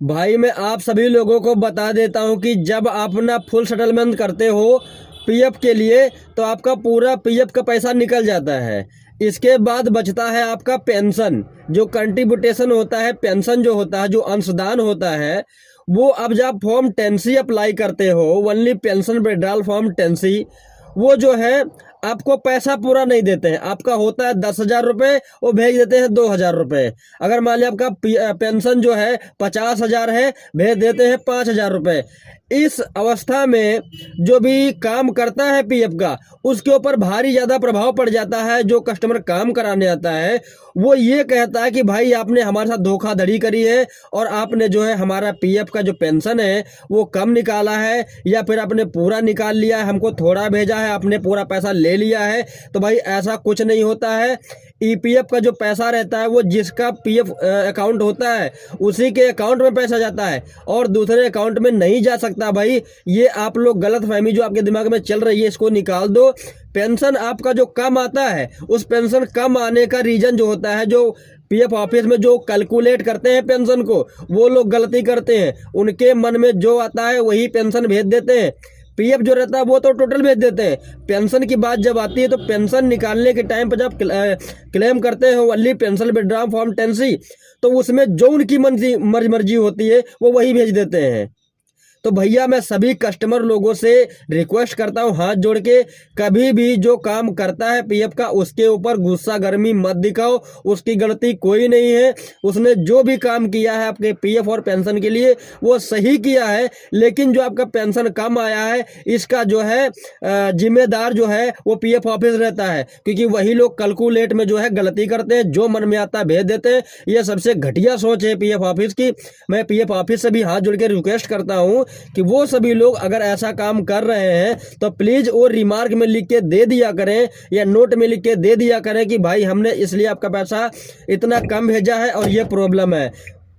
भाई मैं आप सभी लोगों को बता देता हूं कि जब आप अपना फुल सेटलमेंट करते हो पीएफ के लिए तो आपका पूरा पीएफ का पैसा निकल जाता है। इसके बाद बचता है आपका पेंशन, जो कंट्रीब्यूटेशन होता है, पेंशन जो होता है, जो अंशदान होता है, वो अब जब फॉर्म 10C अप्लाई करते हो, only pension withdrawal form 10C, वो जो है आपको पैसा पूरा नहीं देते हैं। आपका होता है 10,000 रुपये, वो भेज देते हैं 2,000 रुपये। अगर मान लिया आपका पेंशन जो है 50,000 है, भेज देते हैं 5,000 रुपये। इस अवस्था में जो भी काम करता है पीएफ का, उसके ऊपर भारी ज़्यादा प्रभाव पड़ जाता है। जो कस्टमर काम कराने आता है वो ये कहता है कि भाई आपने हमारे साथ धोखाधड़ी करी है और आपने जो है हमारा पीएफ का जो पेंशन है वो कम निकाला है, या फिर आपने पूरा निकाल लिया है, हमको थोड़ा भेजा है, आपने पूरा पैसा ले लिया है। तो भाई ऐसा कुछ नहीं होता है। ईपीएफ का जो पैसा रहता है वो जिसका पीएफ अकाउंट होता है उसी के अकाउंट में पैसा जाता है और दूसरे अकाउंट में नहीं जा सकता। भाई ये आप लोग गलत फहमी जो आपके दिमाग में चल रही है इसको निकाल दो। पेंशन आपका जो कम आता है, उस पेंशन कम आने का रीजन जो होता है, जो पीएफ ऑफिस में जो कैलकुलेट करते हैं पेंशन को, वो लोग गलती करते हैं। उनके मन में जो आता है वही पेंशन भेज देते हैं। पीएफ जो रहता है वो तो टोटल भेज देते हैं। पेंशन की बात जब आती है तो पेंशन निकालने के टाइम पर जब क्लेम करते हो only pension withdrawal form 10C, तो उसमें जो उनकी मर्जी होती है वो वही भेज देते हैं। तो भैया मैं सभी कस्टमर लोगों से रिक्वेस्ट करता हूँ हाथ जोड़ के, कभी भी जो काम करता है पीएफ का उसके ऊपर गुस्सा गर्मी मत दिखाओ। उसकी गलती कोई नहीं है। उसने जो भी काम किया है आपके पीएफ और पेंशन के लिए वो सही किया है, लेकिन जो आपका पेंशन कम आया है इसका जो है जिम्मेदार जो है वो पीएफ ऑफिस रहता है, क्योंकि वही लोग कैलकुलेट में जो है गलती करते हैं, जो मन में आता है भेज देते हैं। ये सबसे घटिया सोच है पीएफ ऑफिस की। मैं पीएफ ऑफिस से भी हाथ जोड़ के रिक्वेस्ट करता हूँ कि वो सभी लोग अगर ऐसा काम कर रहे हैं तो प्लीज वो रिमार्क में लिख के दे दिया करें या नोट में लिख के दे दिया करें कि भाई हमने इसलिए आपका पैसा इतना कम भेजा है और ये प्रॉब्लम है।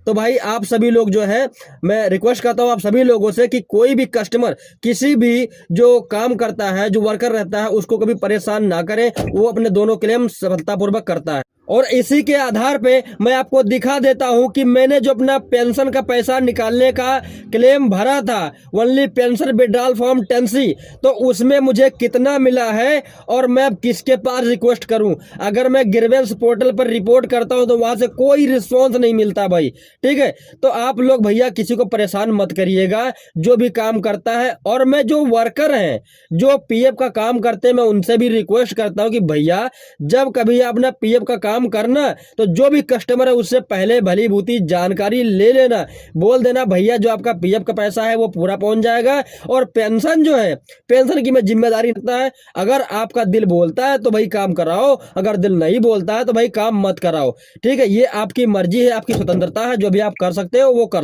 तो भाई आप सभी लोग जो है, मैं रिक्वेस्ट करता हूँ आप सभी लोगों से कि कोई भी कस्टमर किसी भी जो काम करता है, जो वर्कर रहता है, उसको कभी परेशान ना करें। वो अपने दोनों क्लेम सफलतापूर्वक करता है। और इसी के आधार पे मैं आपको दिखा देता हूं कि मैंने जो अपना पेंशन का पैसा निकालने का क्लेम भरा था only pension withdrawal form 10C, तो उसमें मुझे कितना मिला है और मैं किसके पास रिक्वेस्ट करूं। अगर मैं ग्रीवेंस पोर्टल पर रिपोर्ट करता हूं तो वहां से कोई रिस्पॉन्स नहीं मिलता भाई। ठीक है, तो आप लोग भैया किसी को परेशान मत करिएगा जो भी काम करता है। और मैं जो वर्कर हैं जो पीएफ का काम करते हैं मैं उनसे भी रिक्वेस्ट करता हूं कि भैया जब कभी अपना पीएफ का काम करना तो जो भी कस्टमर है उससे पहले भली भूती जानकारी ले लेना। बोल देना भैया जो आपका पीएफ का पैसा है वो पूरा पहुंच जाएगा। और पेंशन जो है, पेंशन की मैं जिम्मेदारी रखता है। अगर आपका दिल बोलता है तो भाई काम कराओ, अगर दिल नहीं बोलता है तो भाई काम मत कराओ। ठीक है, ये आपकी मर्जी है, आपकी स्वतंत्रता है। जो भी आप कर सकते हो वो कर